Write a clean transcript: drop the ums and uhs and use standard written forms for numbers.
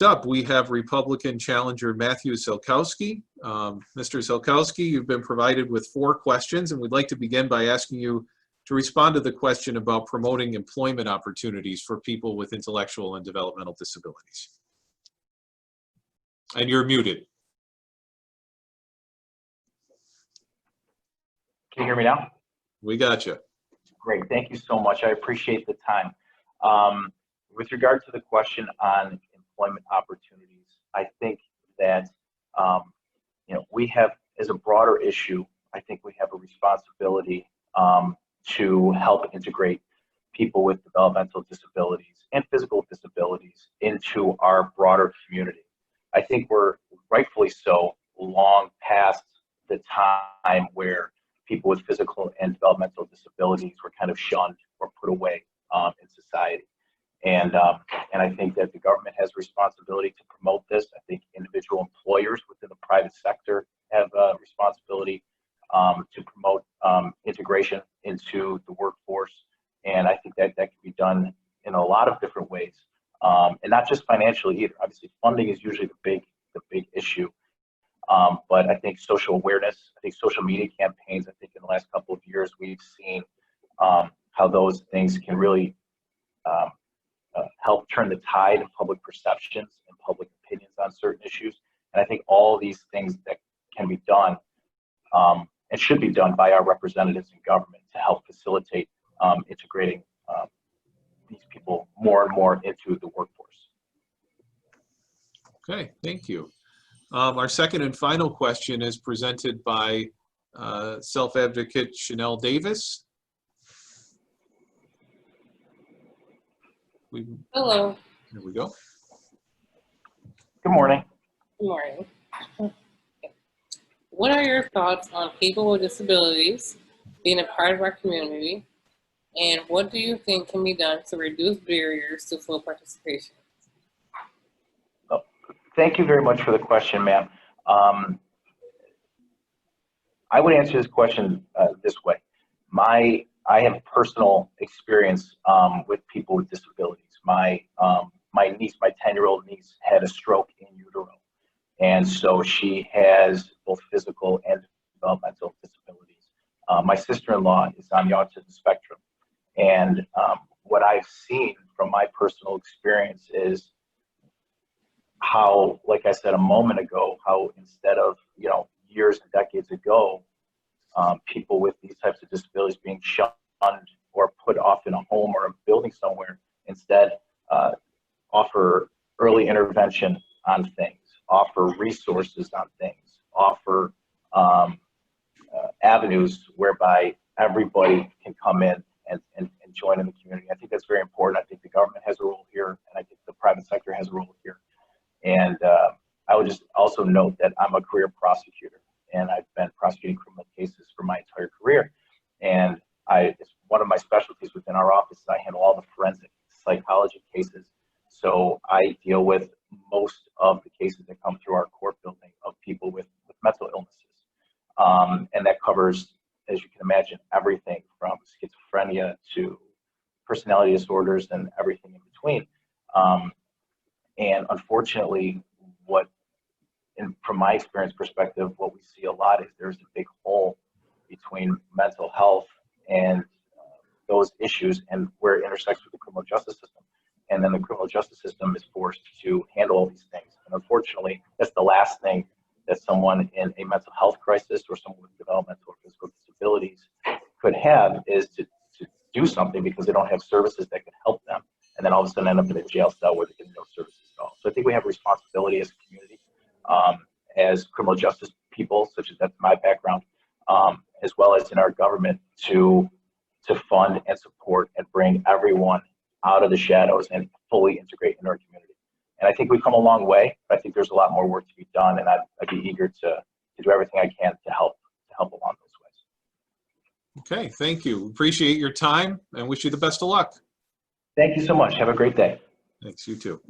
Up, we have Republican challenger Matthew Szalkowski. Mr. Szalkowski, you've been provided with 4 questions, and we'd like to begin by asking you to respond to the question about promoting employment opportunities for people with intellectual and developmental disabilities. And you're muted. Can you hear me now? We got you. Great, thank you so much. I appreciate the time. With regard to the question on employment opportunities, I think that we have, as a broader issue, I think we have a responsibility to help integrate people with developmental disabilities and physical disabilities into our broader community. I think we're rightfully so long past the time where people with physical and developmental disabilities were kind of shunned or put away in society. And I think that the government has a responsibility to promote this. I think individual employers within the private sector have a responsibility to promote integration into the workforce. And I think that can be done in a lot of different ways, and not just financially either. Obviously, funding is usually the big issue. But I think social awareness, I think social media campaigns, I think in the last couple of years, we've seen how those things can really help turn the tide of public perceptions and public opinions on certain issues. And I think all these things that can be done and should be done by our representatives in government to help facilitate integrating these people more and more into the workforce. Okay, thank you. Our second and final question is presented by self-advocate Chanel Davis. Hello. Here we go. Good morning. Good morning. What are your thoughts on people with disabilities being a part of our community, and what do you think can be done to reduce barriers to full participation? Oh, thank you very much for the question, ma'am. I would answer this question this way. I have personal experience with people with disabilities. My niece, my 10-year-old niece, had a stroke in utero. And so she has both physical and developmental disabilities. My sister-in-law is on the autism spectrum. And what I've seen from my personal experience is how, like I said a moment ago, how instead of, years and decades ago, people with these types of disabilities being shunned or put off in a home or a building somewhere, instead offer early intervention on things, offer resources on things, offer avenues whereby everybody can come in and join in the community. I think that's very important. I think the government has a role here, and I think the private sector has a role here. And I would just also note that I'm a career prosecutor, and I've been prosecuting criminal cases for my entire career. And it's one of my specialties within our office. I handle all the forensic psychology cases. So I deal with most of the cases that come through our court building of people with mental illnesses. And that covers, as you can imagine, everything from schizophrenia to personality disorders and everything in between. And unfortunately, from my experience perspective, what we see a lot is there's a big hole between mental health and those issues and where it intersects with the criminal justice system. And then the criminal justice system is forced to handle all these things. And unfortunately, that's the last thing that someone in a mental health crisis or someone with developmental or physical disabilities could have, is to do something because they don't have services that can help them. And then all of a sudden end up in a jail cell where they get no services at all. So I think we have a responsibility as a community, as criminal justice people, such as that's my background, as well as in our government, to fund and support and bring everyone out of the shadows and fully integrate into our community. And I think we've come a long way, but I think there's a lot more work to be done, and I'd be eager to do everything I can to help along those ways. Okay, thank you. Appreciate your time and wish you the best of luck. Thank you so much. Have a great day. Thanks, you too.